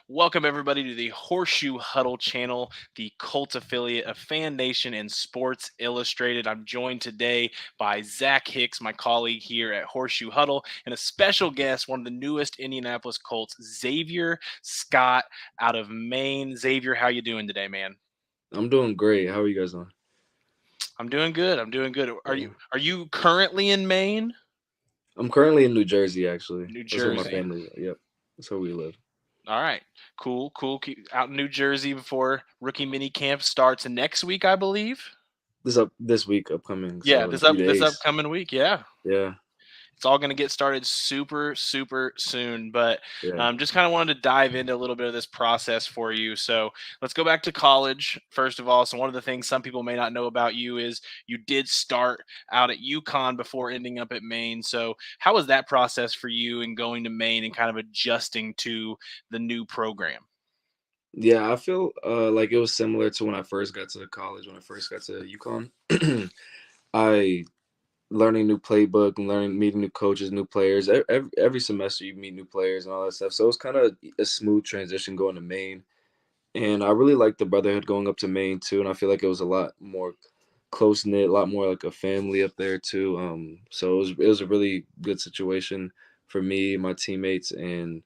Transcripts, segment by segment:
Welcome, everybody, to the Horseshoe Huddle channel, the Colts affiliate of Fan Nation and Sports Illustrated. I'm joined today by Zach Hicks, my colleague here at Horseshoe Huddle, and a special guest, one of the newest Indianapolis Colts, Zavier Scott out of Maine. Zavier, how you doing today, man? I'm doing great. How are you guys doing? I'm doing good. I'm doing good. Are Yeah. you are you currently in Maine? I'm currently in New Jersey, actually. New That's where my Jersey. family. Yep, that's where we live. All right. Cool, cool. Out in New Jersey before rookie mini camp starts next week, I believe. This week upcoming, Yeah, so in a few this days. upcoming week, yeah. Yeah, It's all going to get started super, super soon. But yeah, just kind of wanted to dive into a little bit of this process for you. So let's go back to college, first of all. So, one of the things some people may not know about you is you did start out at UConn before ending up at Maine. So, how was that process for you in going to Maine and kind of adjusting to the new program? yeah. I feel like it was similar to when I first got to college. When I first got to UConn, I learning new playbook and learning meeting new coaches, new players. Every semester you meet new players and all that stuff. So it was kind of a smooth transition going to Maine. And I really liked the brotherhood going up to Maine too, and I feel like it was a lot more close knit, a lot more like a family up there too. So it was a really good situation for me, my teammates, and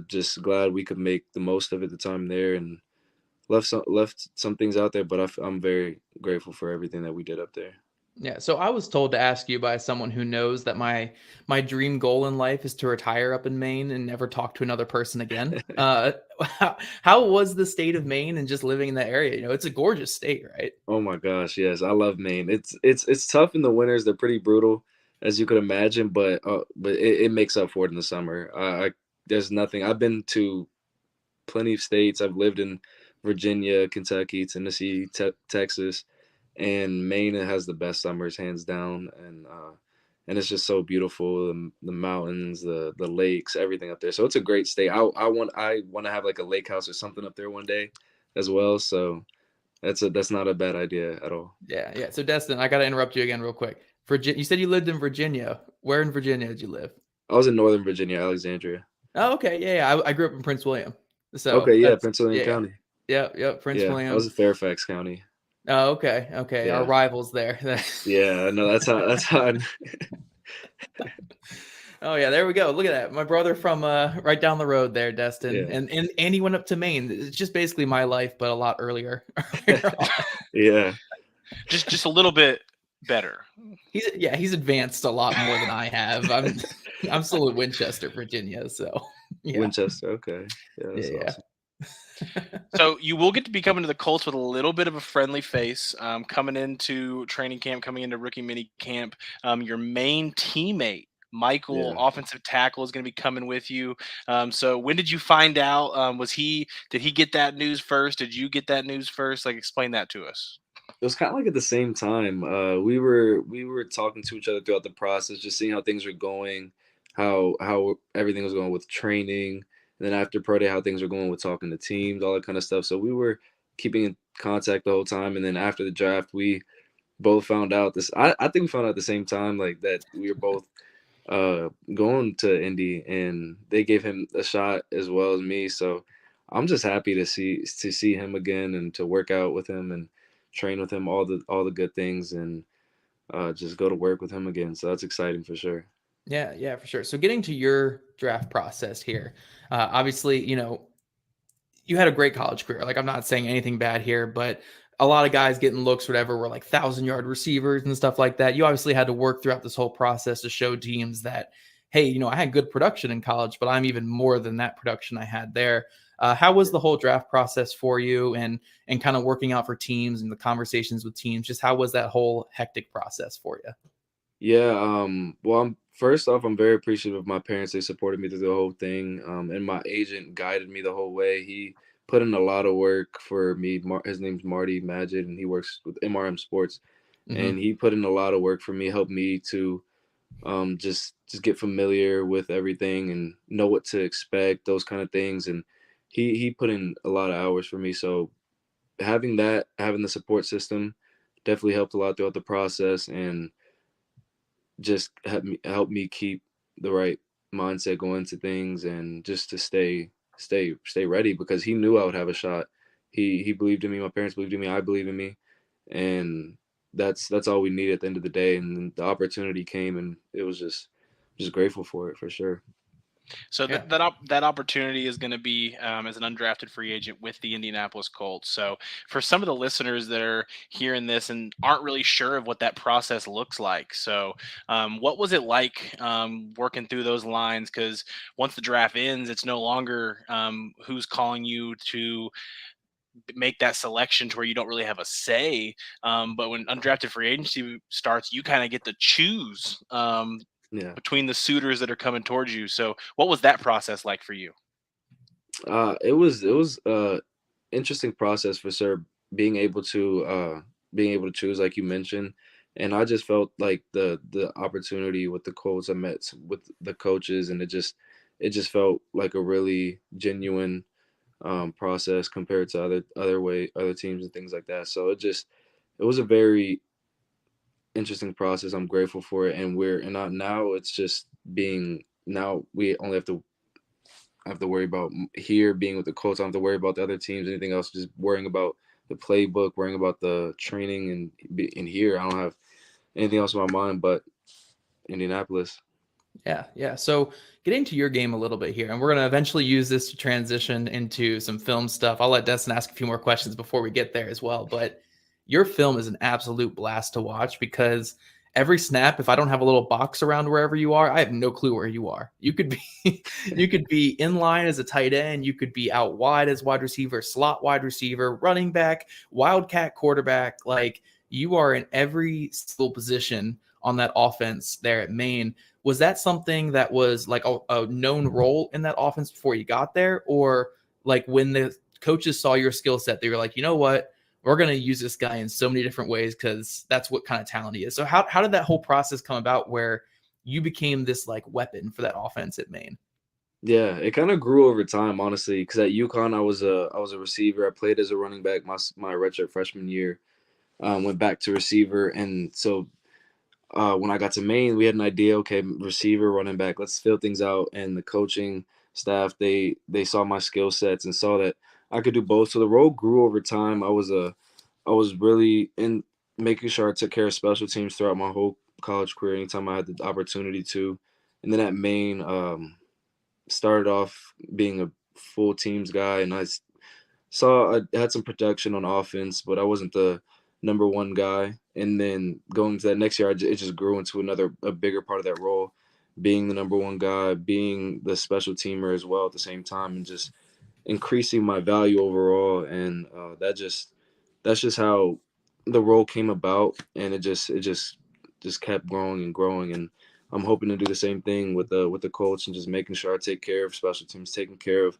just glad we could make the most of it the time there and left some things out there, but I'm very grateful for everything that we did up there. Yeah, so I was told to ask you by someone who knows that my dream goal in life is to retire up in Maine and never talk to another person again. How was the state of Maine and just living in that area? It's a gorgeous state, right? Oh my gosh, yes, I love Maine. It's tough in the winters. They're pretty brutal, as you could imagine, but it makes up for it in the summer. There's nothing. I've been to plenty of states. I've lived in Virginia, Kentucky, Tennessee, Texas, and Maine has the best summers hands down. And it's just so beautiful. The mountains, the lakes, everything up there. So it's a great state. I want to have like a lake house or something up there one day as well. So that's not a bad idea at all. Yeah, yeah. So Destin, I got to interrupt you again real quick. Virginia, you said you lived in Virginia. Where in Virginia did you live? I was in Northern Virginia, Alexandria. Oh, okay. Yeah, yeah. I grew up in Prince William. So Okay, yeah, that's Pennsylvania yeah, County. yeah, yeah. Prince Yeah, I was William. in Fairfax County. Oh, okay, okay. Our Yeah, rivals there. yeah. No, that's how. Oh yeah, there we go. Look at that. My brother from right down the road there, Destin. Yeah, And he went up to Maine. It's just basically my life, but a lot earlier. earlier on. yeah, Just a little bit better. He's advanced a lot more than I have. I'm still in Winchester, Virginia, so yeah. Winchester. Okay, yeah, that's Yeah, awesome. yeah. So you will get to be coming to the Colts with a little bit of a friendly face, coming into training camp, coming into rookie mini camp. Your main teammate, Michael, Yeah, offensive tackle, is going to be coming with you. So when did you find out? Did he get that news first? Did you get that news first? Like, explain that to us. it was kind of like at the same time. We were talking to each other throughout the process, just seeing how things were going, how everything was going with training, and then after pro day, how things were going with talking to teams, all that kind of stuff. So we were keeping in contact the whole time, and then after the draft, we both found out this. I think we found out at the same time, like that we were both going to Indy, and they gave him a shot as well as me. So I'm just happy to see him again and to work out with him and train with him, all the good things, and just go to work with him again. So that's exciting for sure. Yeah, yeah, for sure. So getting to your draft process here, obviously, you had a great college career. Like I'm not saying anything bad here, but a lot of guys getting looks, whatever, were like 1,000-yard receivers and stuff like that. You obviously had to work throughout this whole process to show teams that, hey, I had good production in college, but I'm even more than that production I had there. How was the whole draft process for you, and kind of working out for teams and the conversations with teams? Just how was that whole hectic process for you? Yeah. Well, first off, I'm very appreciative of my parents. They supported me through the whole thing. And my agent guided me the whole way. He put in a lot of work for me. His name's Marty Majid, and he works with MRM Sports. And Hmm. he put in a lot of work for me, helped me to just get familiar with everything and know what to expect, those kind of things. And he put in a lot of hours for me. So having the support system definitely helped a lot throughout the process, and just help me keep the right mindset going to things, and just to stay stay ready, because he knew I would have a shot. He believed in me. My parents believed in me. I believe in me, and that's all we need at the end of the day. And then the opportunity came, and it was just grateful for it, for sure. So Yeah. that opportunity is going to be as an undrafted free agent with the Indianapolis Colts. So for some of the listeners that are hearing this and aren't really sure of what that process looks like, so what was it like working through those lines? Because once the draft ends, it's no longer who's calling you to make that selection to where you don't really have a say. But when undrafted free agency starts, you kind of get to choose Yeah. between the suitors that are coming towards you. So, what was that process like for you? It was interesting process for sure. Being able to being able to choose, like you mentioned, and I just felt like the opportunity with the Colts. I met with the coaches, and it just felt like a really genuine process compared to other teams and things like that. So it was a very interesting process. I'm grateful for it, and now it's just being now we only have to worry about here being with the Colts. I don't have to worry about the other teams, anything else. Just worrying about the playbook, worrying about the training, and in here I don't have anything else in my mind but Indianapolis. Yeah, yeah. So getting to your game a little bit here, and we're going to eventually use this to transition into some film stuff. I'll let Destin ask a few more questions before we get there as well. But your film is an absolute blast to watch because every snap, if I don't have a little box around wherever you are, I have no clue where you are. You could be you could be in line as a tight end, you could be out wide as wide receiver, slot wide receiver, running back, wildcat quarterback. Like you are in every single position on that offense there at Maine. Was that something that was like a known role in that offense before you got there? Or like when the coaches saw your skill set, they were like, you know what? We're going to use this guy in so many different ways because that's what kind of talent he is. So how did that whole process come about where you became this like weapon for that offense at Maine? Yeah, it kind of grew over time, honestly. Because at UConn, I was a receiver. I played as a running back my redshirt freshman year. Went back to receiver, and so when I got to Maine, we had an idea. Okay, receiver, running back. Let's fill things out. And the coaching staff, they saw my skill sets and saw that I could do both. So the role grew over time. I was really in making sure I took care of special teams throughout my whole college career. Anytime I had the opportunity to, and then at Maine, started off being a full teams guy, and I had some production on offense, but I wasn't the number one guy. And then going to that next year, it just grew into a bigger part of that role, being the number one guy, being the special teamer as well at the same time, and just increasing my value overall. And that's just how the role came about, and it just kept growing and growing. And I'm hoping to do the same thing with the Colts, and just making sure I take care of special teams, taking care of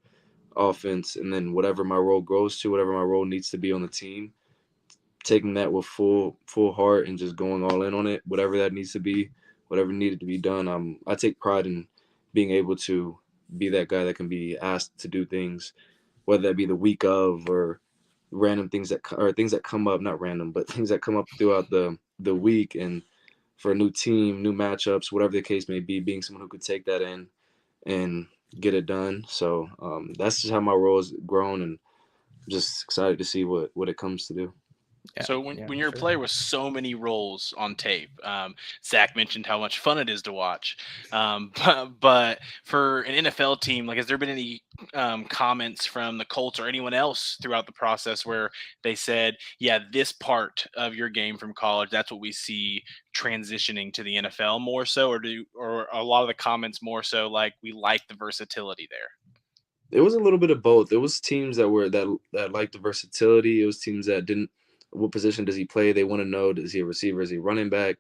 offense, and then whatever my role grows to, whatever my role needs to be on the team, taking that with full heart and just going all in on it, whatever that needs to be, whatever needed to be done. I take pride in being able to be that guy that can be asked to do things, whether that be the week of, or random things or things that come up, not random, but things that come up throughout the week, and for a new team, new matchups, whatever the case may be, being someone who could take that in and get it done. So that's just how my role has grown, and I'm just excited to see what it comes to do. Yeah, So when, yeah, when for you're a sure. player with so many roles on tape, Zach mentioned how much fun it is to watch. But for an NFL team, like, has there been any comments from the Colts or anyone else throughout the process where they said, "Yeah, this part of your game from college, that's what we see transitioning to the NFL more so," or a lot of the comments more so like, "We like the versatility there." It was a little bit of both. It was teams that liked the versatility. It was teams that didn't. What position does he play? They want to know: is he a receiver? Is he running back?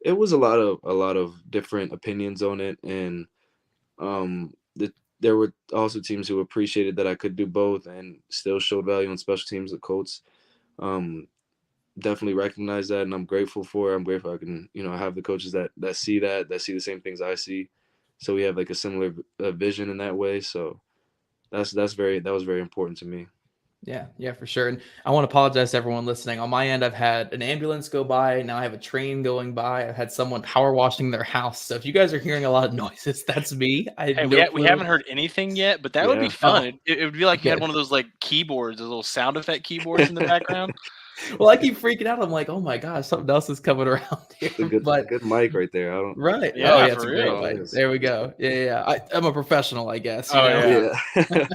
It was a lot of different opinions on it, and there were also teams who appreciated that I could do both and still showed value on special teams. The Colts um, definitely recognize that, and I'm grateful for it. I'm grateful I can have the coaches that see that see the same things I see, so we have like a similar vision in that way. So that was very important to me. Yeah, for sure. And I want to apologize to everyone listening. On my end, I've had an ambulance go by. Now I have a train going by. I've had someone power washing their house. So if you guys are hearing a lot of noises, that's me. I had Hey, no we clue. haven't heard anything yet, but that would be Yeah. fun. Oh, It would be like you had good. one of those like keyboards, those little sound effect keyboards in the background. Well, I keep freaking out. I'm like, oh my gosh, something else is coming around here. It's a But good mic right there. I don't. right. Oh Yeah, yeah, it's for a I don't great know real. what mic. it is. There we go. Yeah. I'm a professional, I guess, Oh, yeah. Yeah.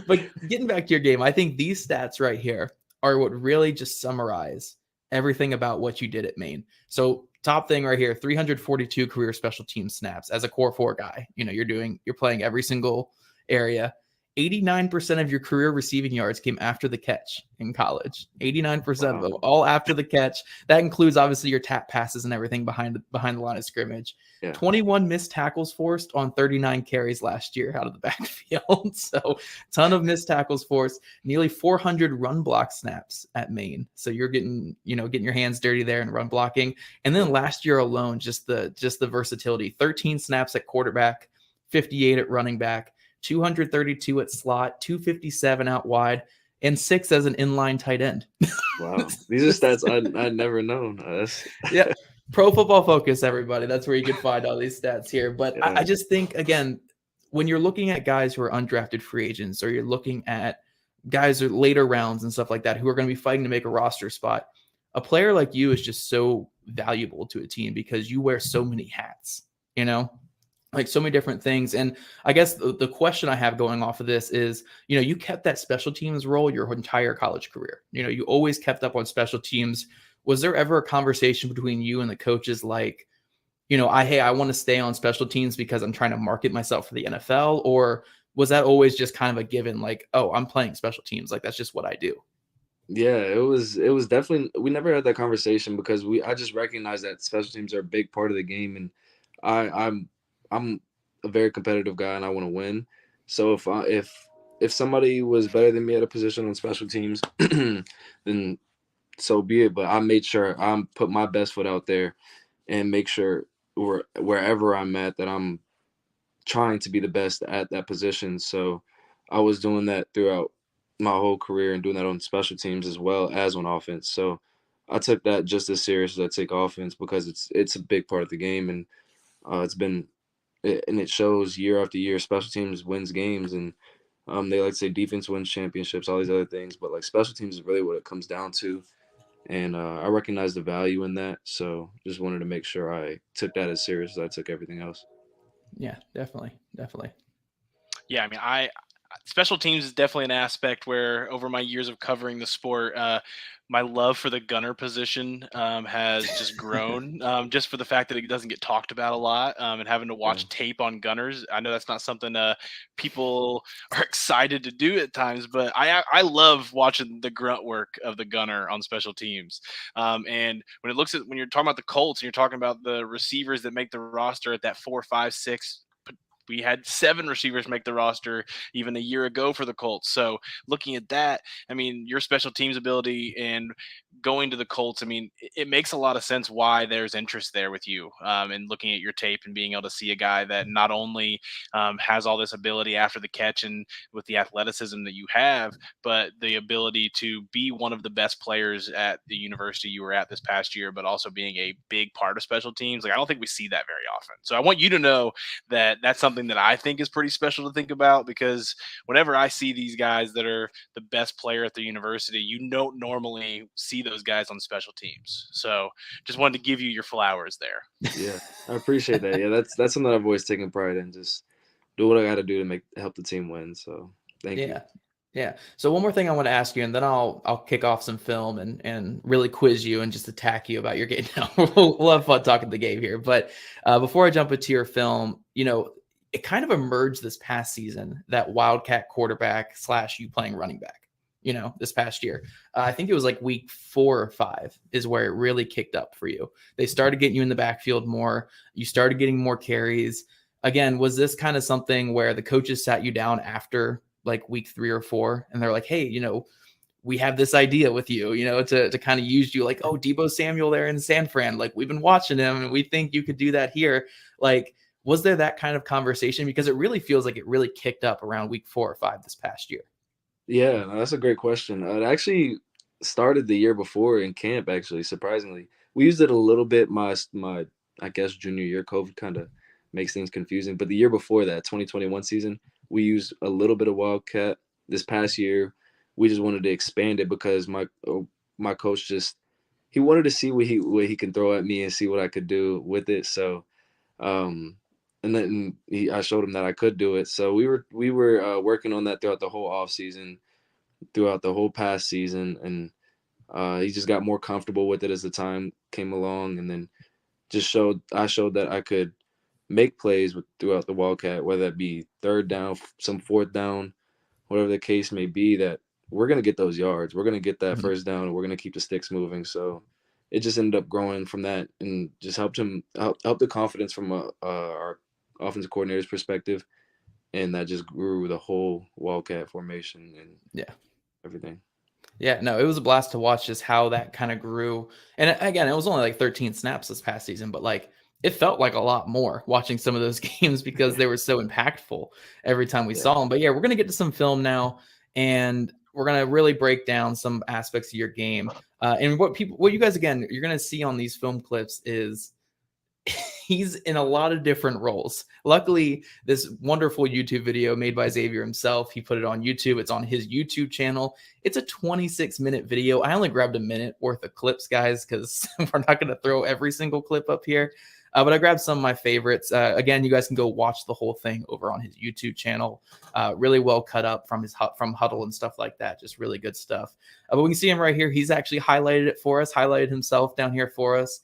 But getting back to your game, I think these stats right here are what really just summarize everything about what you did at Maine. So top thing right here, 342 career special team snaps as a core four guy. You're playing every single area. 89% of your career receiving yards came after the catch in college. 89% of them, all after the catch. That includes obviously your tap passes and everything behind the line of scrimmage. Yeah. 21 missed tackles forced on 39 carries last year out of the backfield. So ton of missed tackles forced, nearly 400 run block snaps at Maine. So you're getting your hands dirty there and run blocking. And then last year alone, just the versatility, 13 snaps at quarterback, 58 at running back, 232 at slot, 257 out wide, and 6 as an inline tight end. Wow. These are stats I'd never known. Yeah. Pro Football Focus, everybody. That's where you can find all these stats here. But Yeah. I just think, again, when you're looking at guys who are undrafted free agents, or you're looking at guys who are later rounds and stuff like that, who are going to be fighting to make a roster spot, a player like you is just so valuable to a team because you wear so many hats, like so many different things. And I guess the question I have going off of this is, you kept that special teams role your entire college career. You always kept up on special teams. Was there ever a conversation between you and the coaches like, I want to stay on special teams because I'm trying to market myself for the NFL? Or was that always just kind of a given, like, oh, I'm playing special teams, like that's just what I do? Yeah, it was definitely, we never had that conversation because I just recognized that special teams are a big part of the game, and I'm a very competitive guy and I want to win. So if somebody was better than me at a position on special teams, then so be it. But I made sure I'm put my best foot out there and make sure wherever I'm at that I'm trying to be the best at that position. So I was doing that throughout my whole career and doing that on special teams as well as on offense. So I took that just as serious as I take offense because it's a big part of the game, and it shows year after year. Special teams wins games, and they like to say defense wins championships, all these other things, but like special teams is really what it comes down to. And I recognize the value in that, so just wanted to make sure I took that as serious as I took everything else. Yeah, definitely. Yeah, I mean, special teams is definitely an aspect where over my years of covering the sport, my love for the gunner position has just grown, just for the fact that it doesn't get talked about a lot, and having to watch tape on gunners. I know that's not something people are excited to do at times, but I love watching the grunt work of the gunner on special teams. And when you're talking about the Colts and you're talking about the receivers that make the roster at that 4, 5, 6. We had 7 receivers make the roster even a year ago for the Colts. So looking at that, I mean, your special teams ability and going to the Colts, I mean, it makes a lot of sense why there's interest there with you, and looking at your tape and being able to see a guy that not only has all this ability after the catch and with the athleticism that you have, but the ability to be one of the best players at the university you were at this past year, but also being a big part of special teams. Like, I don't think we see that very often. So I want you to know that that's something that I think is pretty special to think about, because whenever I see these guys that are the best player at the university, you don't normally see those guys on special teams. So just wanted to give you your flowers there. Yeah, I appreciate that. Yeah, that's something I've always taken pride in. Just do what I got to do to help the team win. So thank you. Yeah. So one more thing I want to ask you, and then I'll kick off some film and really quiz you and just attack you about your game. Now we'll have fun talking the game here. But before I jump into your film, it kind of emerged this past season that Wildcat quarterback / you playing running back. This past year, I think it was like week 4 or 5 is where it really kicked up for you. They started getting you in the backfield more. You started getting more carries. Again, was this kind of something where the coaches sat you down after like week 3 or 4 and they're like, hey, we have this idea with you, to kind of use you, like, oh, Deebo Samuel there in San Fran, like we've been watching him and we think you could do that here. Like, was there that kind of conversation? Because it really feels like it really kicked up around week 4 or 5 this past year. Yeah, no, that's a great question. It actually started the year before in camp. Actually, surprisingly, we used it a little bit. My I guess junior year, COVID kind of makes things confusing. But the year before that, 2021 season, we used a little bit of Wildcat. This past year, we just wanted to expand it because my coach just he wanted to see what he can throw at me and see what I could do with it. So um, and then I showed him that I could do it. So we were working on that throughout the whole off season, throughout the whole past season, and he just got more comfortable with it as the time came along, and then I showed that I could make plays throughout the Wildcat, whether that be third down, some fourth down, whatever the case may be, that we're going to get those yards. We're going to get that Mhm. first down, and we're going to keep the sticks moving. So it just ended up growing from that and just help the confidence from our offensive coordinator's perspective. And that just grew the whole Wildcat formation and Yeah. everything. Yeah, no, it was a blast to watch just how that kind of grew. And again, it was only like 13 snaps this past season, but like it felt like a lot more watching some of those games because they were so impactful every time we Yeah. saw them. But yeah, we're going to get to some film now and we're going to really break down some aspects of your game. And what you guys, again, you're going to see on these film clips is he's in a lot of different roles. Luckily, this wonderful YouTube video made by Zavier himself, he put it on YouTube. It's on his YouTube channel. It's a 26-minute video. I only grabbed a minute worth of clips, guys, because we're not going to throw every single clip up here. But I grabbed some of my favorites. Again, you guys can go watch the whole thing over on his YouTube channel. Really well cut up from Huddle and stuff like that. Just really good stuff. But we can see him right here. He's actually highlighted it for us, highlighted himself down here for us.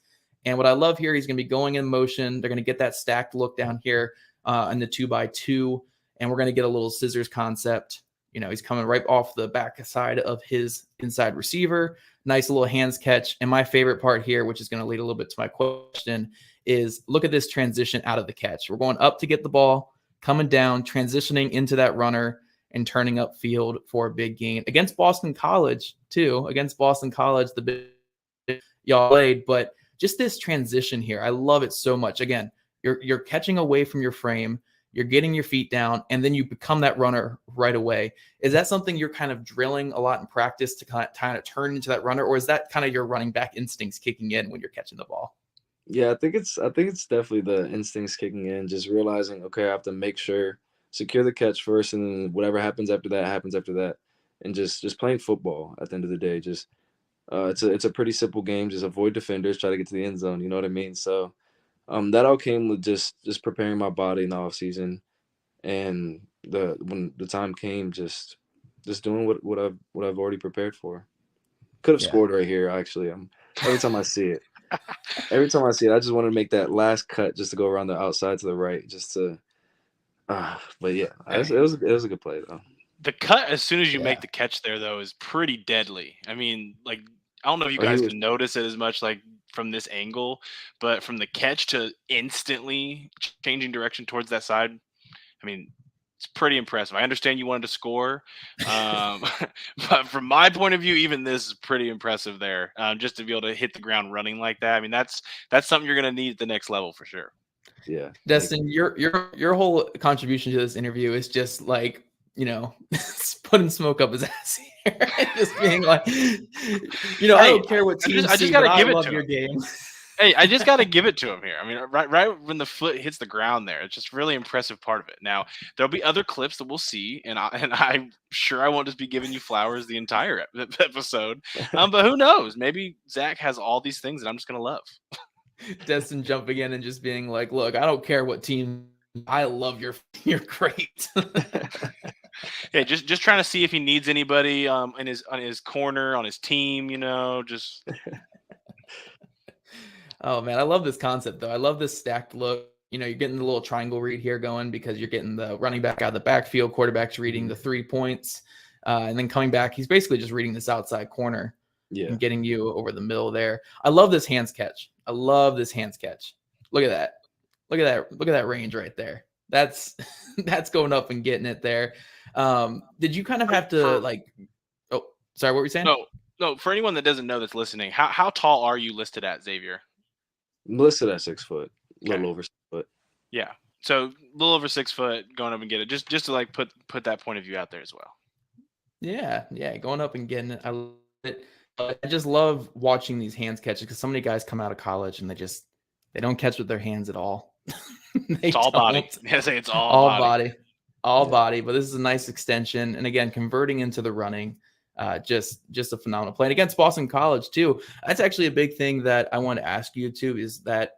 And what I love here, he's going to be going in motion. They're going to get that stacked look down here in the 2x2. And we're going to get a little scissors concept. You know, he's coming right off the back side of his inside receiver. Nice little hands catch. And my favorite part here, which is going to lead a little bit to my question, is look at this transition out of the catch. We're going up to get the ball, coming down, transitioning into that runner, and turning up field for a big gain. Against Boston College, too. Against Boston College, the big y'all played. But just this transition here, I love it so much. Again, you're catching away from your frame, you're getting your feet down, and then you become that runner right away. Is that something you're kind of drilling a lot in practice to kind of turn into that runner, or is that kind of your running back instincts kicking in when you're catching the ball? Yeah, I think it's definitely the instincts kicking in, just realizing, okay, I have to make sure secure the catch first, and then whatever happens after that happens after that, and just playing football at the end of the day. Just it's a pretty simple game. Just avoid defenders, try to get to the end zone. You know what I mean? So that all came with just preparing my body in the off season, and when the time came, just doing what I've already prepared for. Could have Yeah. scored right here. Actually, every time I see it. Every time I see it, I just want to make that last cut just to go around the outside to the right, just to. But yeah, it was a good play though. The cut as soon as you Yeah. make the catch there, though, is pretty deadly. I mean, like, I don't know if you Oh, he guys was. can notice it as much, like, from this angle, but from the catch to instantly changing direction towards that side, I mean, it's pretty impressive. I understand you wanted to score, um, but from my point of view, even this is pretty impressive there. Just to be able to hit the ground running like that. I mean, that's something you're going to need at the next level for sure. Yeah. Destin, your whole contribution to this interview is just like, you know, putting smoke up his ass here. Just being like, you know, I Hey, don't care what team I just see, got but to I give it love to your him. game. Hey, I just got to give it to him here. I mean, right when the foot hits the ground there, it's just really impressive part of it. Now, there'll be other clips that we'll see, and I'm sure I won't just be giving you flowers the entire episode. But who knows? Maybe Zach has all these things that I'm just gonna love. Destin jumping in and just being like, look, I don't care what team. I love you're great. Yeah, just trying to see if he needs anybody in his on his corner on his team. You know, just Oh man, I love this concept though. I love this stacked look. You know, you're getting the little triangle read here going because you're getting the running back out of the backfield, quarterback's reading the 3 points, and then coming back, he's basically just reading this outside corner Yeah. and getting you over the middle there. I love this hands catch. I love this hands catch. Look at that. Look at that. Look at that range right there. That's that's going up and getting it there. Did you kind of have to like? Oh, sorry. What were you saying? no. For anyone that doesn't know that's listening, how tall are you listed at, Xavier? I'm listed at 6 foot, a Okay. little over 6 foot. Yeah. So a little over 6 foot, going up and get it. Just to like put that point of view out there as well. Yeah, going up and getting it. I love it. I just love watching these hands catches because so many guys come out of college and they don't catch with their hands at all. They It's all body. don't. I say it's all All body. body, all Yeah. body. But this is a nice extension, and again, converting into the running, just a phenomenal play. And against Boston College too. That's actually a big thing that I want to ask you too. Is that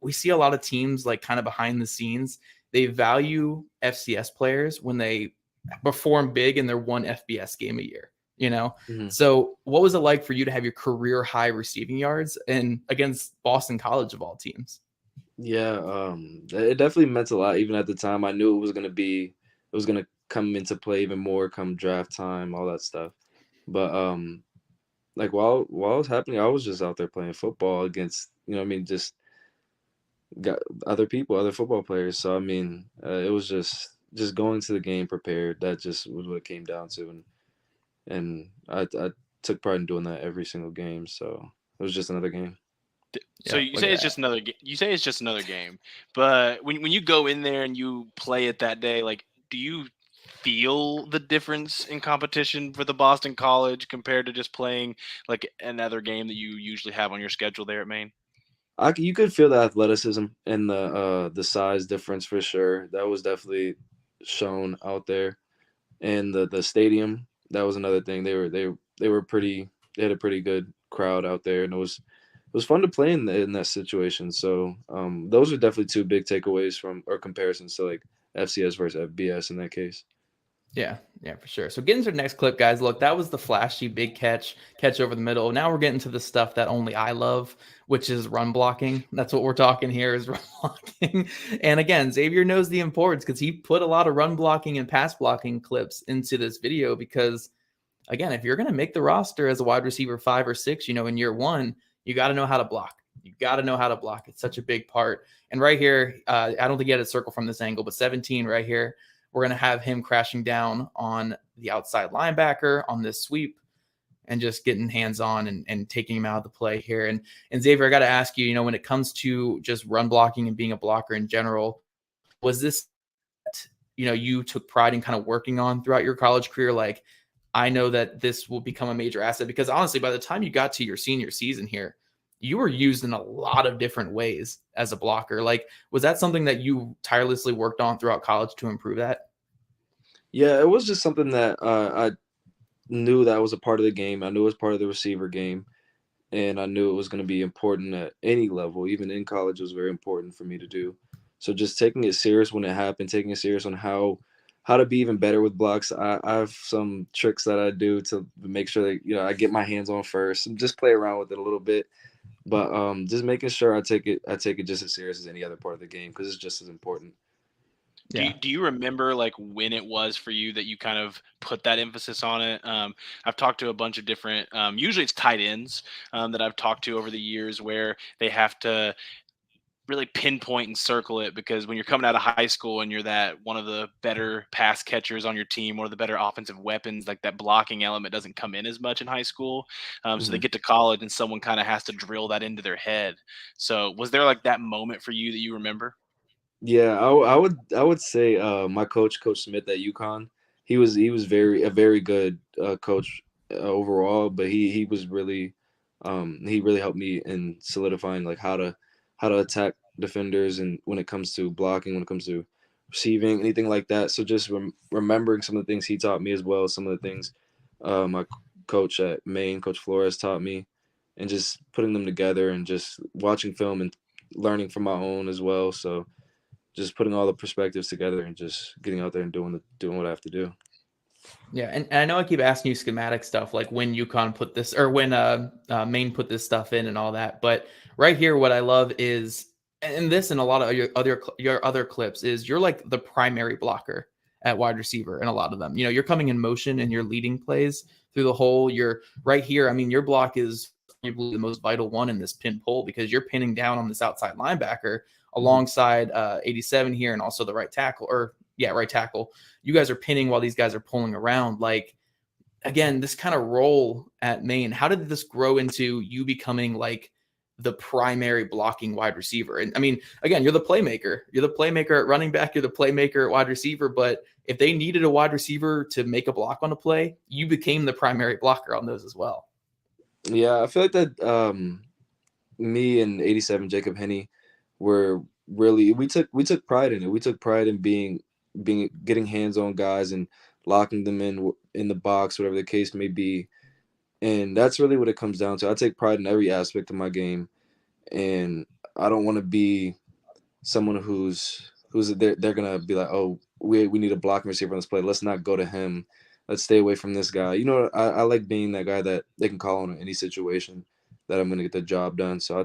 we see a lot of teams like kind of behind the scenes. They value FCS players when they perform big in their one FBS game a year. Mhm. So what was it like for you to have your career high receiving yards and against Boston College of all teams? Yeah, it definitely meant a lot. Even at the time, I knew it was gonna come into play even more come draft time, all that stuff. But like while it was happening, I was just out there playing football against, what I mean, just got other people, other football players. So I mean, it was just going to the game prepared. That just was what it came down to, and I took pride in doing that every single game. So it was just another game. So Yeah, you look say at it's that. just another you say it's just another game, but when you go in there and you play it that day, like, do you feel the difference in competition for the Boston College compared to just playing like another game that you usually have on your schedule there at Maine? You could feel the athleticism and the size difference for sure. That was definitely shown out there. And the stadium, that was another thing. They were pretty. They had a pretty good crowd out there, and it was fun to play in that situation. So those are definitely two big takeaways from or comparisons to like FCS versus FBS in that case. Yeah, for sure. So getting to the next clip, guys. Look, that was the flashy big catch over the middle. Now we're getting to the stuff that only I love, which is run blocking. That's what we're talking here is run blocking. And again, Xavier knows the importance because he put a lot of run blocking and pass blocking clips into this video because again, if you're going to make the roster as a wide receiver 5 or 6, in year one, you got to know how to block. You got to know how to block. It's such a big part. And right here, I don't think you had a circle from this angle, but 17 right here, we're going to have him crashing down on the outside linebacker on this sweep and just getting hands on and taking him out of the play here. And Xavier, I got to ask you, when it comes to just run blocking and being a blocker in general, was this, you took pride in kind of working on throughout your college career? Like, I know that this will become a major asset because honestly, by the time you got to your senior season here, you were used in a lot of different ways as a blocker. Like, was that something that you tirelessly worked on throughout college to improve that? Yeah, it was just something that I knew that was a part of the game. I knew it was part of the receiver game, and I knew it was going to be important at any level. Even in college, it was very important for me to do. So just taking it serious when it happened, taking it serious on how to be even better with blocks. I have some tricks that I do to make sure that I get my hands on first and just play around with it a little bit. But just making sure I take it just as serious as any other part of the game because it's just as important. Yeah. Do you remember like when it was for you that you kind of put that emphasis on it? I've talked to a bunch of different, usually it's tight ends that I've talked to over the years where they have to really pinpoint and circle it because when you're coming out of high school and you're that one of the better pass catchers on your team, one of the better offensive weapons, like that blocking element doesn't come in as much in high school. So they Mhm. get to college and someone kind of has to drill that into their head. So was there like that moment for you that you remember? Yeah, I would say my Coach Smith at UConn, he was a very good coach overall, but he really helped me in solidifying like how to attack defenders and when it comes to blocking, when it comes to receiving, anything like that. So just remembering some of the things he taught me as well as some of the things my coach at Maine, Coach Flores, taught me, and just putting them together and just watching film and learning from my own as well. So just putting all the perspectives together and just getting out there and doing what I have to do. Yeah, and I know I keep asking you schematic stuff like when UConn put this or when Maine put this stuff in and all that. But right here, what I love is, and this and a lot of your other clips is you're like the primary blocker at wide receiver in a lot of them. You're coming in motion and you're leading plays through the hole. You're right here. I mean, your block is probably the most vital one in this pin pull because you're pinning down on this outside linebacker Mhm. alongside 87 here and also the right tackle right tackle. You guys are pinning while these guys are pulling around. Like, again, this kind of role at Maine, how did this grow into you becoming like the primary blocking wide receiver. And I mean, again, you're the playmaker. You're the playmaker at running back. You're the playmaker at wide receiver. But if they needed a wide receiver to make a block on a play, you became the primary blocker on those as well. Yeah, I feel like that me and 87 Jacob Henney were really we took pride in it. We took pride in getting hands on guys and locking them in the box, whatever the case may be. And that's really what it comes down to. I take pride in every aspect of my game, and I don't want to be someone who's they're gonna be like, oh, we need a blocking receiver on this play. Let's not go to him. Let's stay away from this guy. You know, I like being that guy that they can call on in any situation that I'm gonna get the job done. So I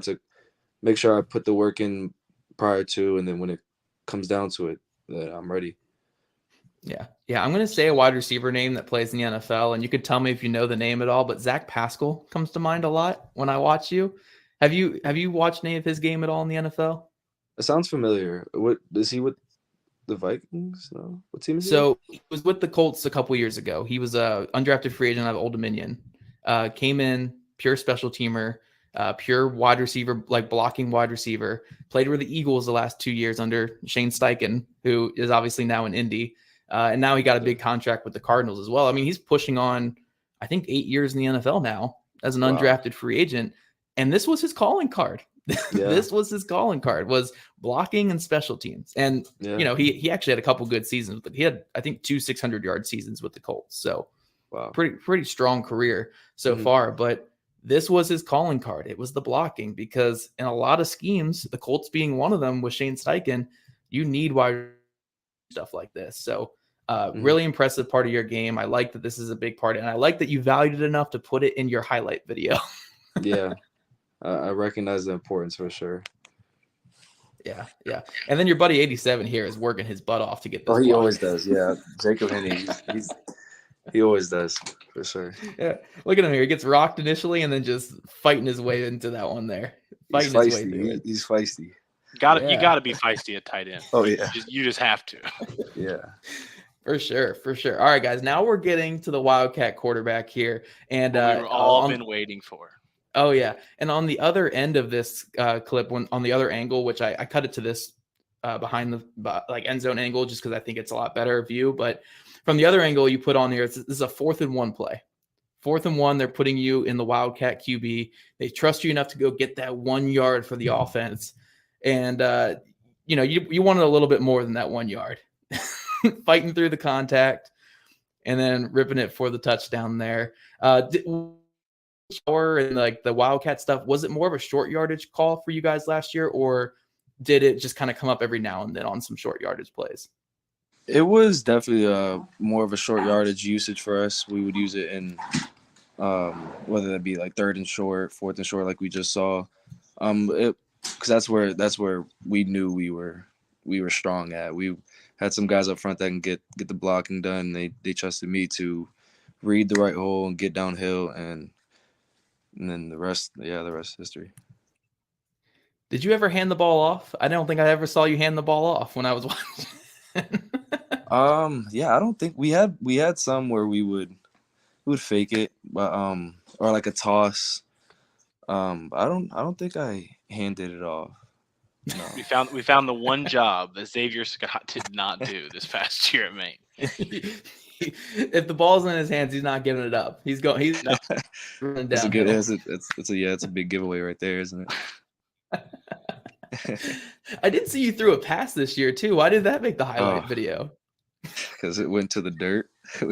make sure I put the work in prior to, and then when it comes down to it, that I'm ready. Yeah. I'm going to say a wide receiver name that plays in the NFL, and you could tell me if you know the name at all, but Zach Pascal comes to mind a lot when I watch you. Have you watched any of his game at all in the NFL? It sounds familiar. What is he with the Vikings? No, what team is he? So he was with the Colts a couple years ago. He was a undrafted free agent out of Old Dominion. Came in pure special teamer, pure wide receiver, like blocking wide receiver. Played with the Eagles the last 2 years under Shane Steichen, who is obviously now in Indy. And now he got a big contract with the Cardinals as well. I mean, he's pushing on, I think, 8 years in the NFL now as an undrafted free agent. And this was his calling card. This was his calling card, was blocking and special teams. And, you know, he actually had a couple good seasons. But he had, I think, 2 600-yard seasons with the Colts. So pretty strong career so far. But this was his calling card. It was the blocking, because in a lot of schemes, the Colts being one of them with Shane Steichen, you need wide stuff like this. So really impressive part of your game. I like that this is a big part, and I like that you valued it enough to put it in your highlight video. Yeah, I recognize the importance for sure. Yeah. And then your buddy 87 here is working his butt off to get this. Oh, he always does. Yeah, Jacob Henney, he always does for sure. Yeah, look at him here. He gets rocked initially, and then just fighting his way into that one there. He's feisty. He's feisty. You got to be feisty at tight end. Oh yeah, you just have to. Yeah. For sure. All right, guys. Now we're getting to the Wildcat quarterback here, and we've all been waiting for. Oh yeah, and on the other end of this clip, on the other angle, which I cut it to this behind the end zone angle, just because I think it's a lot better view. But from the other angle you put on here, this is a 4th and 1 play. 4th and 1, they're putting you in the Wildcat QB. They trust you enough to go get that 1 yard for the offense, and you know you wanted a little bit more than that 1 yard. Fighting through the contact and then ripping it for the touchdown there. And like the Wildcat stuff, was it more of a short yardage call for you guys last year, or did it just kind of come up every now and then on some short yardage plays? It was definitely more of a short yardage usage for us. We would use it in whether that be like 3rd and short, 4th and short, like we just saw. Because that's where we knew we were strong at. We had some guys up front that can get the blocking done. They trusted me to read the right hole and get downhill, and then the rest is history. Did you ever hand the ball off? I don't think I ever saw you hand the ball off when I was watching. Yeah, I don't think we had some where we would fake it, but or like a toss. I don't think I handed it off. No. We found the one job that Zavier Scott did not do this past year at Maine. If the ball's in his hands, he's not giving it up. He's running down. It's a big giveaway right there, isn't it? I did see you threw a pass this year too. Why did that make the highlight video? Because it went to the dirt. It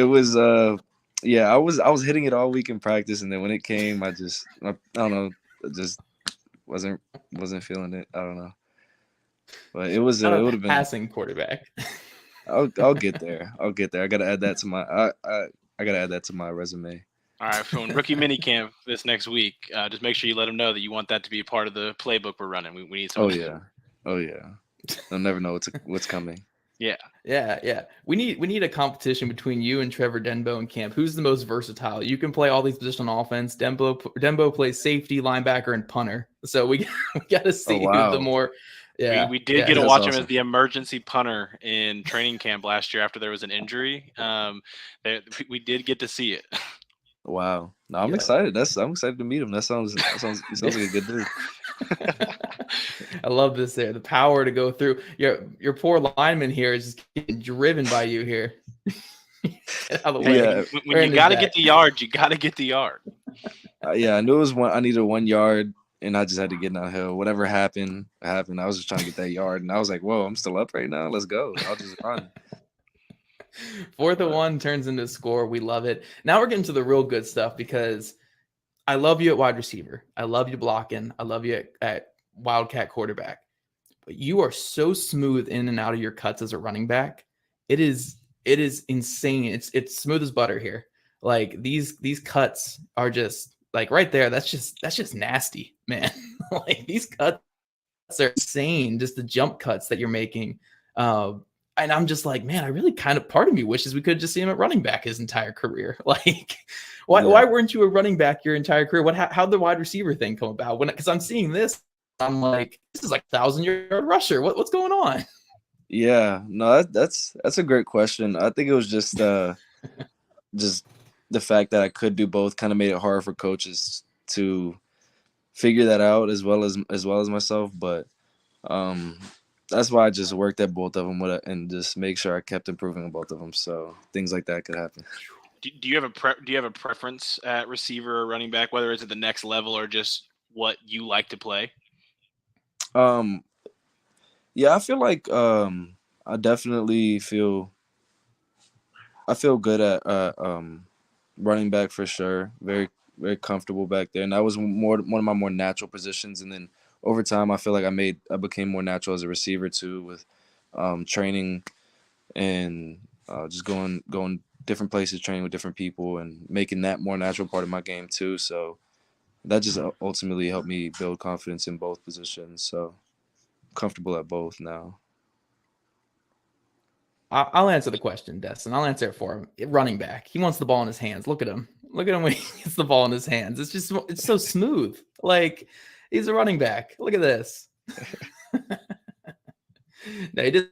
was I was hitting it all week in practice, and then when it came, I don't know, just wasn't feeling it. I don't know, but it would have been passing quarterback. I'll get there. I gotta add that to my I gotta add that to my resume. All right, for rookie minicamp this next week, just make sure you let them know that you want that to be a part of the playbook we're running. We need some. Oh yeah. They'll never know what's coming. Yeah. We need a competition between you and Trevor Denbo in camp. Who's the most versatile? You can play all these positions on offense. Denbo plays safety, linebacker, and punter. So we got to see who the more. Yeah, we did get to watch him as the emergency punter in training camp last year after there was an injury. We did get to see it. Wow. No, I'm Yeah. excited. I'm excited to meet him. He sounds like a good dude. I love this there. The power to go through. Your poor lineman here is just getting driven by you here. Get out of the way. Yeah. When you got to get the yard, you got to get the yard. Yeah, I knew it was I needed 1 yard, and I just had to get downhill. Whatever happened. I was just trying to get that yard, and I was like, "Whoa, I'm still up right now. Let's go. I'll just run." 4th and 1 turns into a score. We love it. Now we're getting to the real good stuff because I love you at wide receiver. I love you blocking. I love you at Wildcat quarterback. But you are so smooth in and out of your cuts as a running back. It is insane. It's smooth as butter here. Like these cuts are just like right there. That's just nasty, man. Like these cuts are insane. Just the jump cuts that you're making. And I'm just like, man, I really kind of, part of me wishes we could just see him at running back his entire career. Like, why weren't you a running back your entire career? How'd the wide receiver thing come about? Because I'm seeing this, I'm like, this is like 1,000-yard rusher. What's going on? Yeah, no, that's a great question. I think it was just the fact that I could do both kind of made it hard for coaches to figure that out as well as myself. But that's why I just worked at both of them and just make sure I kept improving on both of them. So things like that could happen. Do you have a preference at receiver or running back, whether it's at the next level or just what you like to play? Yeah, I feel like I definitely feel good at running back for sure. Very, very comfortable back there, and that was one of my more natural positions. And then over time, I feel like I became more natural as a receiver too, with training and just going different places, training with different people, and making that more natural part of my game too. So that just ultimately helped me build confidence in both positions. So comfortable at both now. I'll answer the question, Destin. I'll answer it for him. Running back. He wants the ball in his hands. Look at him. Look at him when he gets the ball in his hands. It's so smooth. Like he's a running back. Look at this. No, he did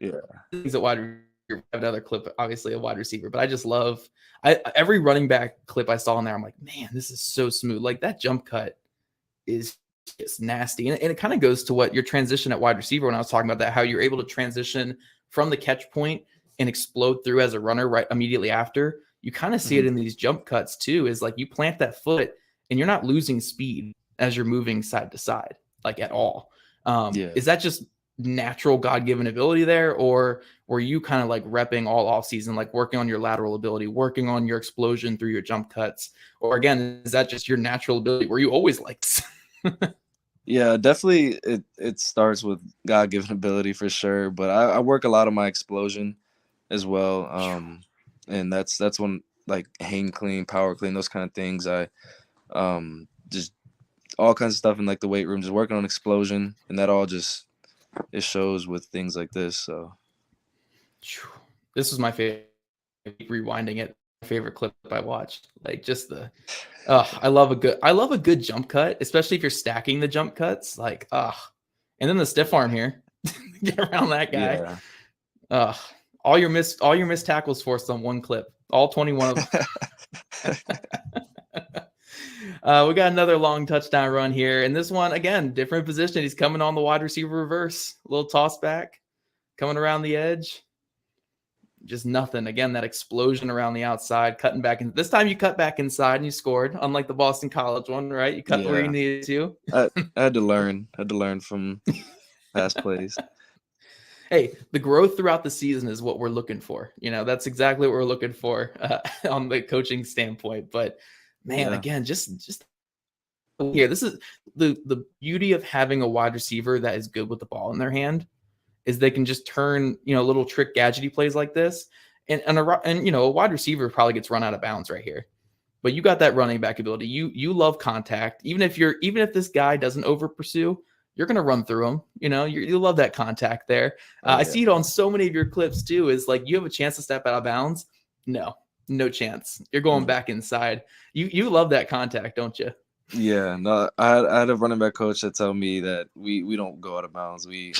things at wide receiver. I have another clip, obviously a wide receiver, but I just love every running back clip I saw in there. I'm like, man, this is so smooth. Like that jump cut is just nasty. And it kind of goes to what your transition at wide receiver when I was talking about that, how you're able to transition from the catch point and explode through as a runner right immediately after. You kind of see it in these jump cuts too, is like you plant that foot and you're not losing speed as you're moving side to side, like at all. Is that just natural God-given ability there, or were you kind of like repping all off season, like working on your lateral ability, working on your explosion through your jump cuts? Or again, is that just your natural ability? Were you always like this? Yeah, definitely it starts with God-given ability for sure, but I work a lot on my explosion as well. And that's when like hang clean, power clean, those kind of things. I just all kinds of stuff in like the weight room, just working on explosion, and that all just it shows with things like this. So this was my favorite, rewinding it, my favorite clip I watched. Like just I love a good jump cut, especially if you're stacking the jump cuts. Like, and then the stiff arm here. Get around that guy. Yeah. All your missed tackles forced on one clip. All 21 of them. We got another long touchdown run here. And this one, again, different position. He's coming on the wide receiver reverse. A little toss back. Coming around the edge. Just nothing. Again, that explosion around the outside, cutting back in. This time you cut back inside and you scored, unlike the Boston College one, right? You cut where you needed to. I had to learn. From past plays. Hey, the growth throughout the season is what we're looking for. You know, that's exactly what we're looking for on the coaching standpoint. But man, again, just here, this is the beauty of having a wide receiver that is good with the ball in their hand, is they can just turn, little trick gadgety plays like this. And a wide receiver probably gets run out of bounds right here. But you got that running back ability. You love contact. Even if this guy doesn't over pursue, you're going to run through him. You love that contact there. I see it on so many of your clips too, is like you have a chance to step out of bounds. No chance. You're going back inside. You love that contact, don't you? Yeah, no, I had a running back coach that told me that we don't go out of bounds. We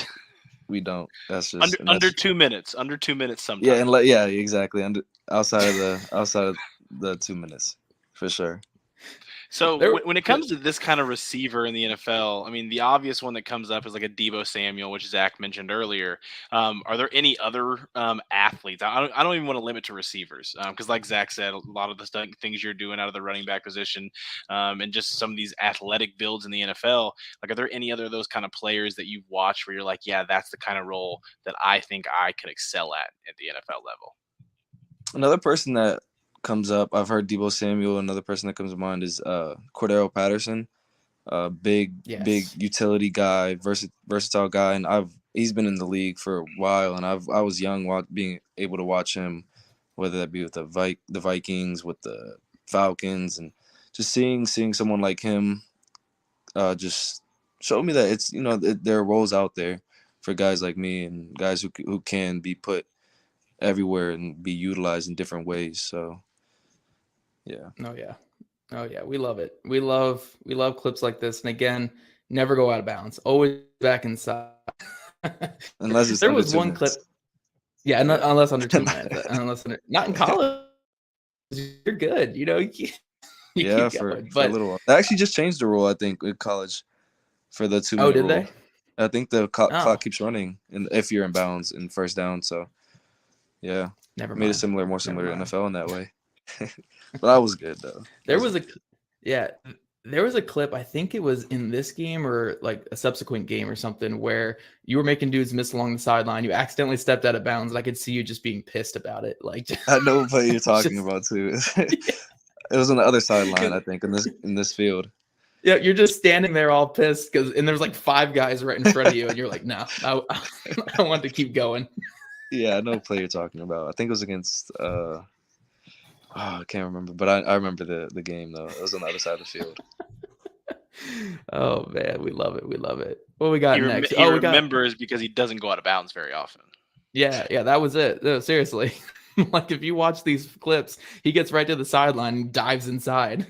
don't. That's just under 2 minutes. Under 2 minutes sometimes. Yeah, exactly. Outside of the 2 minutes. for sure. So There, when it comes to this kind of receiver in the NFL, I mean, the obvious one that comes up is like a Debo Samuel, which Zach mentioned earlier. Are there any other athletes? I don't even want to limit to receivers because, like Zach said, a lot of the things you're doing out of the running back position and just some of these athletic builds in the NFL. Like, are there any other of those kind of players that you've watched where you're like, yeah, that's the kind of role that I think I could excel at the NFL level? Another person that comes up, I've heard Debo Samuel. Another person that comes to mind is Cordero Patterson. Big yes. utility guy, versatile guy, and he's been in the league for a while, and I was young being able to watch him, whether that be with the Vikings, with the Falcons, and just seeing someone like him, just showed me that it's there are roles out there for guys like me and guys who can be put everywhere and be utilized in different ways. So yeah. Oh yeah, we love it. We love clips like this, and again, never go out of bounds. Always back inside. Unless it's There under was 2 one minutes. clip. Yeah, unless under 2 minutes. Not in college. You're good. You Yeah, keep going. for a But little while. They actually just changed the rule, I think, in college for the 2 minute did rule. they? I think the Oh, clock keeps running if you're in bounds in first down. So yeah, never made it mind. more similar to Never mind. NFL in that way. But that was good though. There was a clip, I think it was in this game or like a subsequent game or something, where you were making dudes miss along the sideline. You accidentally stepped out of bounds, and I could see you just being pissed about it. Like, I know what play you're talking just, about too. yeah. It was on the other sideline, I think, in this field. Yeah, you're just standing there all pissed and there's like 5 guys right in front of you, and you're like, no, I want to keep going. Yeah, I know what play you're talking about. I think it was against I can't remember, but I remember the game though. It was on the other side of the field. Oh man, we love it. We love it. What we got next? He We got remembers because he doesn't go out of bounds very often. yeah, that was it. No, seriously. Like if you watch these clips, he gets right to the sideline and dives inside.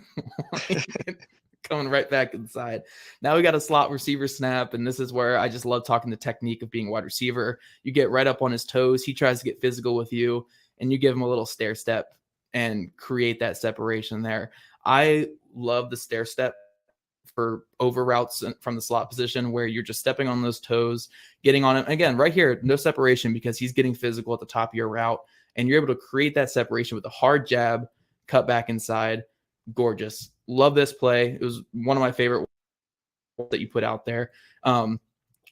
Coming right back inside. Now we got a slot receiver snap, and this is where I just love talking the technique of being a wide receiver. You get right up on his toes. He tries to get physical with you, and you give him a little stair step and create that separation there. I love the stair step for over routes from the slot position where you're just stepping on those toes, getting on him. Again, right here, no separation because he's getting physical at the top of your route, and you're able to create that separation with a hard jab, cut back inside. Gorgeous. Love this play. It was one of my favorite that you put out there. When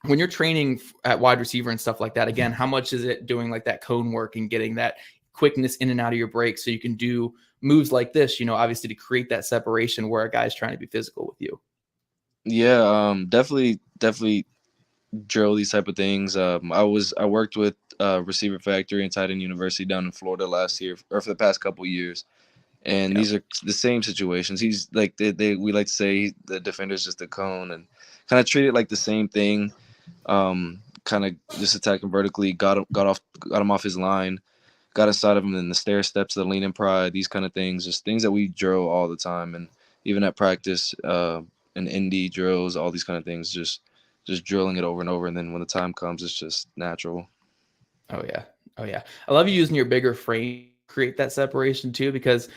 you're training at wide receiver and stuff like that, again, how much is it doing like that cone work and getting that quickness in and out of your break so you can do moves like this, obviously to create that separation where a guy's trying to be physical with you? Yeah, definitely drill these type of things. I worked with Receiver Factory and Tight End University down in Florida last year, or for the past couple years. And these are the same situations. He's like we like to say the defender's just a cone and kind of treat it like the same thing. Kind of just attacking vertically, got him off his line, got inside of him in the stair steps, the lean and pride, these kind of things, just things that we drill all the time, and even at practice, and indie drills, all these kind of things, just drilling it over and over, and then when the time comes, it's just natural. Oh yeah. I love you using your bigger frame to create that separation too, because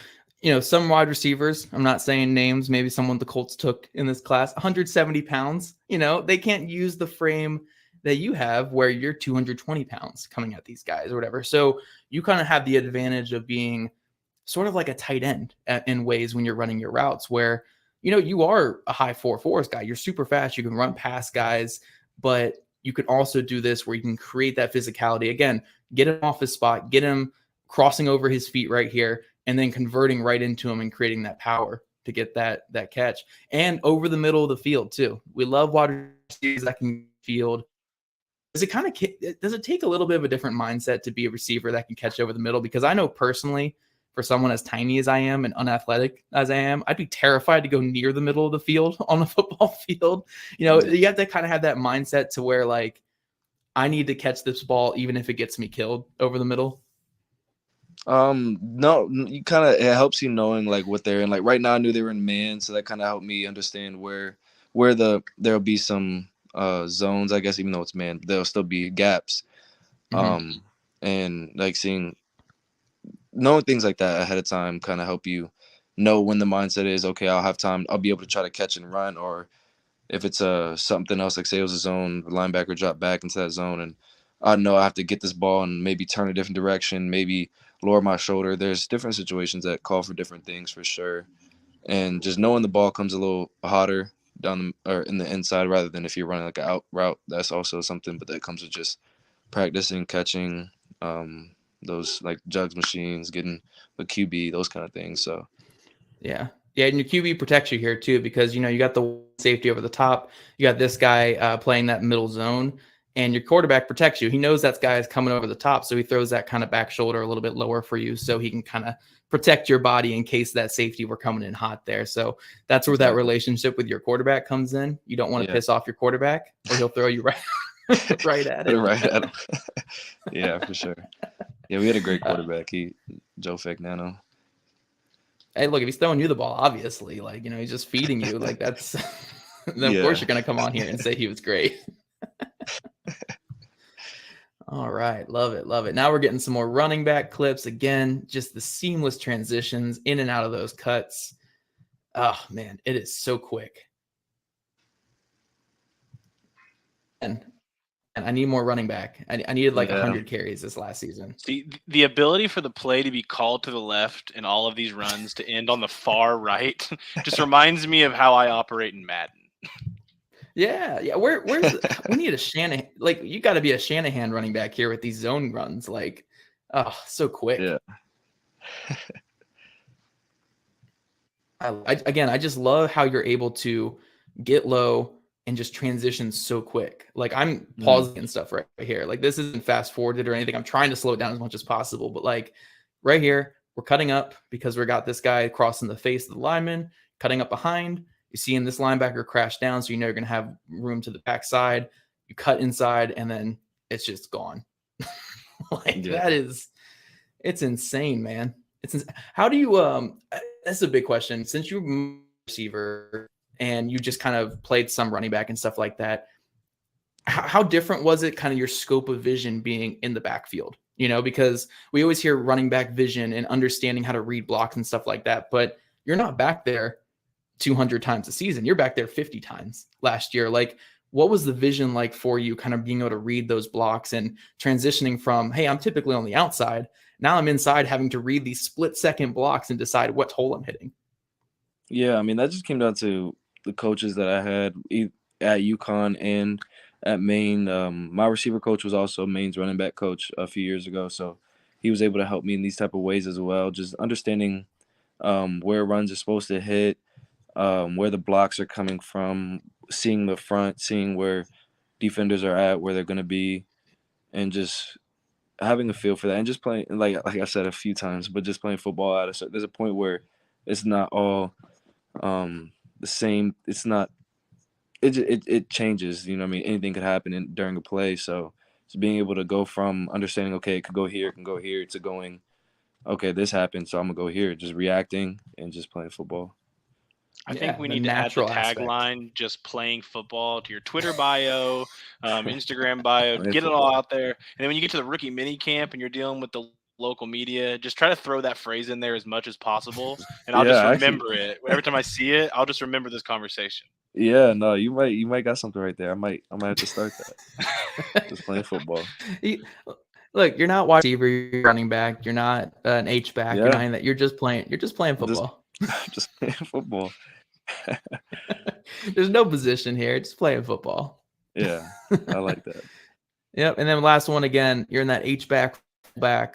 some wide receivers, I'm not saying names, maybe someone the Colts took in this class, 170 pounds, they can't use the frame that you have where you're 220 pounds coming at these guys or whatever. So you kind of have the advantage of being sort of like a tight end in ways when you're running your routes where, you are a high 4.4s guy. You're super fast. You can run past guys, but you can also do this where you can create that physicality. Again, get him off his spot, get him crossing over his feet right here, and then converting right into him and creating that power to get that catch. And over the middle of the field too. We love wide receivers that can field. Does it take a little bit of a different mindset to be a receiver that can catch over the middle? Because I know personally, for someone as tiny as I am and unathletic as I am, I'd be terrified to go near the middle of the field on a football field. You have to kind of have that mindset to where like, I need to catch this ball even if it gets me killed over the middle. No, you it helps you knowing like what they're in. Like right now, I knew they were in man, so that kind of helped me understand where there'll be some zones, I guess, even though it's man, there'll still be gaps. And like knowing things like that ahead of time kind of help you know when the mindset is, okay, I'll have time. I'll be able to try to catch and run, or if it's something else, like say it was a zone, the linebacker drop back into that zone, and I know I have to get this ball and maybe turn a different direction, maybe lower my shoulder. There's different situations that call for different things for sure. And just knowing the ball comes a little hotter down or in the inside rather than if you're running like an out route, that's also something, but that comes with just practicing, catching, those like jugs machines, getting the QB, those kind of things. So Yeah. Yeah, and your QB protects you here too, because you got the safety over the top. You got this guy playing that middle zone, and your quarterback protects you. He knows that guy is coming over the top, so he throws that kind of back shoulder a little bit lower for you, so he can kind of protect your body in case that safety were coming in hot there. So that's where that relationship with your quarterback comes in. You don't want to piss off your quarterback, or he'll throw you right right at it. Right at him. Yeah, for sure. Yeah, we had a great quarterback. Joe Fagnano. Hey, look, if he's throwing you the ball, obviously, like, he's just feeding you. Like, that's, then of course you're going to come on here and say he was great. All right. Love it. Love it. Now we're getting some more running back clips. Again, just the seamless transitions in and out of those cuts. Oh, man, it is so quick. And I need more running back. I needed like 100 carries this last season. See, the ability for the play to be called to the left and all of these runs to end on the far right just reminds me of how I operate in Madden. Yeah. We need a Shanahan. Like, you got to be a Shanahan running back here with these zone runs. Like, oh, so quick. Yeah. I just love how you're able to get low and just transition so quick. Like, I'm pausing and stuff right here. Like, this isn't fast forwarded or anything. I'm trying to slow it down as much as possible. But like right here, we're cutting up because we got this guy crossing the face of the lineman, cutting up behind. You're seeing this linebacker crash down, so you're going to have room to the backside. You cut inside, and then it's just gone. It's insane, man. How do you that's a big question. Since you're a receiver and you just kind of played some running back and stuff like that, how different was it, kind of your scope of vision being in the backfield? Because we always hear running back vision and understanding how to read blocks and stuff like that, but you're not back there 200 times a season. You're back there 50 times last year. Like, what was the vision like for you, kind of being able to read those blocks and transitioning from, hey, I'm typically on the outside, now I'm inside, having to read these split-second blocks and decide what hole I'm hitting? Yeah, I mean, that just came down to the coaches that I had at UConn and at Maine. My receiver coach was also Maine's running back coach a few years ago, so he was able to help me in these type of ways as well, just understanding where runs are supposed to hit, where the blocks are coming from, seeing the front, seeing where defenders are at, where they're going to be, and just having a feel for that, and just playing, like I said a few times, but just playing football there's a point where it's not all the same. It's not. It changes. You know what I mean? Anything could happen during a play. So just being able to go from understanding, okay, it could go here, it can go here, to going, okay, this happened, so I'm gonna go here. Just reacting and just playing football. I think we need to add the tagline, just playing football, to your Twitter bio, Instagram bio, get it all out there. And then when you get to the rookie mini camp and you're dealing with the local media, just try to throw that phrase in there as much as possible. And I'll just remember it. Every time I see it, I'll just remember this conversation. Yeah, no, you might got something right there. I might have to start that. Just playing football. Look, you're not wide receiver, you're running back, you're not an H back, you're not in that. You're just playing football. Just playing football. There's no position here, just playing football. Yeah, I like that. Yep. And then last one, again, you're in that H back,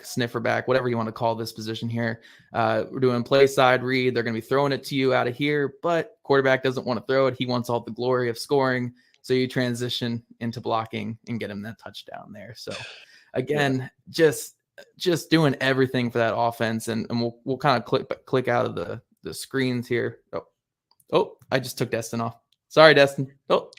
sniffer back, whatever you want to call this position here. We're doing play side read. They're going to be throwing it to you out of here, but quarterback doesn't want to throw it. He wants all the glory of scoring. So you transition into blocking and get him that touchdown there. So again, just doing everything for that offense. And we'll kind of click out of the screens here. Oh, I just took Destin off. Sorry, Destin. Oh,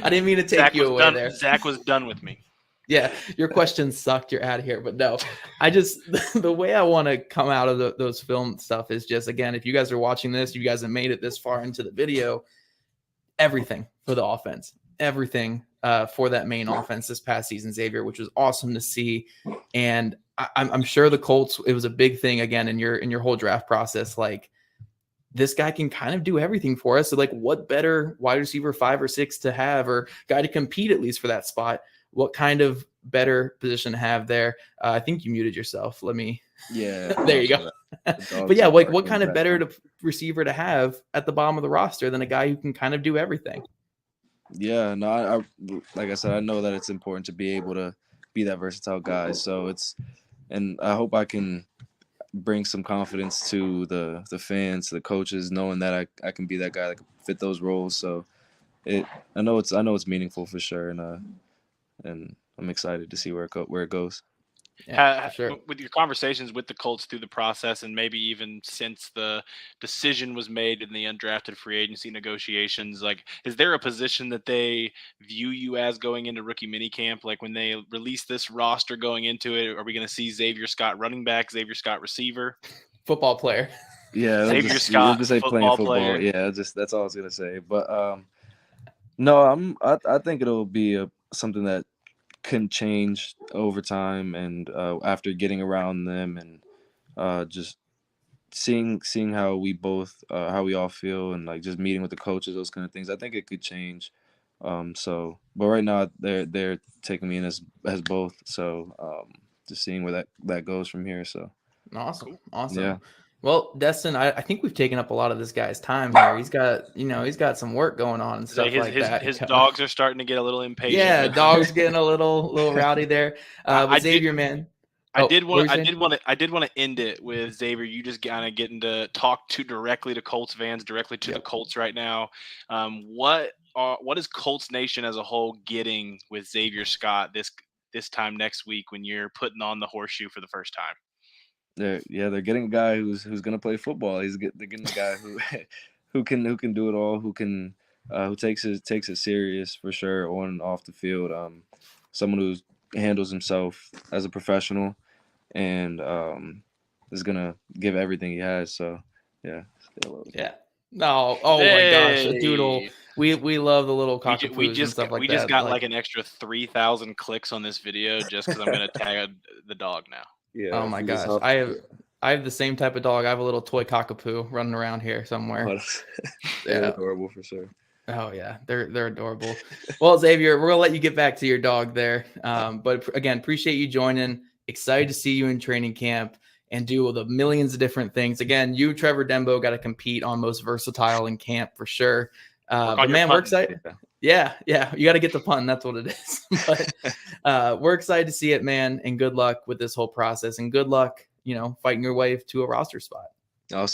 I didn't mean to take you away there. Zach was done with me. Yeah, your question sucked. You're out of here. But no, the way I want to come out of those film stuff is just, again, if you guys are watching this, you guys have made it this far into the video, everything for the offense, everything for that Maine offense this past season, Zavier, which was awesome to see. And I'm sure the Colts, it was a big thing again in your whole draft process. Like, this guy can kind of do everything for us. So, like, what better wide receiver 5 or 6 to have, or guy to compete at least for that spot? What kind of better position to have there? I think you muted yourself. Let me. Yeah. There you go. But yeah, like, what kind of better receiver to have at the bottom of the roster than a guy who can kind of do everything? Yeah, no, I like I said, I know that it's important to be able to be that versatile guy. So and I hope I can bring some confidence to the fans, to the coaches, knowing that I can be that guy that can fit those roles. So I know it's meaningful for sure, and I'm excited to see where it goes. Yeah, for sure. With your conversations with the Colts through the process, and maybe even since the decision was made in the undrafted free agency negotiations, like, is there a position that they view you as going into rookie minicamp? Like, when they release this roster going into it, are we going to see Zavier Scott running back, Zavier Scott receiver, Football player? Yeah, Zavier Scott just say playing football player? Yeah, that's all I was gonna say. But no, I think it'll be something that can change over time, and after getting around them, and just seeing how we all feel, and like just meeting with the coaches, those kind of things. I think it could change. But right now they're taking me in as both. So just seeing where that goes from here. So Awesome. Awesome. yeah. Well, Destin, I think we've taken up a lot of this guy's time here. He's got some work going on and stuff like that. His dogs are starting to get a little impatient. Yeah, dogs getting a little rowdy there. But Zavier, man. I did want to end it with Zavier. You just kind of getting to talk directly to Colts fans, directly to the Colts right now. What is Colts Nation as a whole getting with Zavier Scott this time next week when you're putting on the horseshoe for the first time? They're getting a guy who's gonna play football. They're getting a guy who can do it all, who takes it serious for sure on and off the field. Someone who handles himself as a professional, and is gonna give everything he has. So yeah. No, oh my gosh, a doodle. We love the little cockapoos and stuff like that. We just got like an extra 3,000 clicks on this video just because I'm gonna tag the dog now. Yeah. Oh my gosh, I have the same type of dog. I have a little toy cockapoo running around here somewhere. They're adorable for sure. Oh yeah, they're adorable. Well, Zavier, we're gonna let you get back to your dog there. But again, appreciate you joining. Excited to see you in training camp and do the millions of different things. Again, you, Trevor Dembo, got to compete on most versatile in camp for sure. But man, we're excited. Yeah, you got to get the pun. That's what it is. But we're excited to see it, man. And good luck with this whole process. And good luck, fighting your way to a roster spot. Awesome.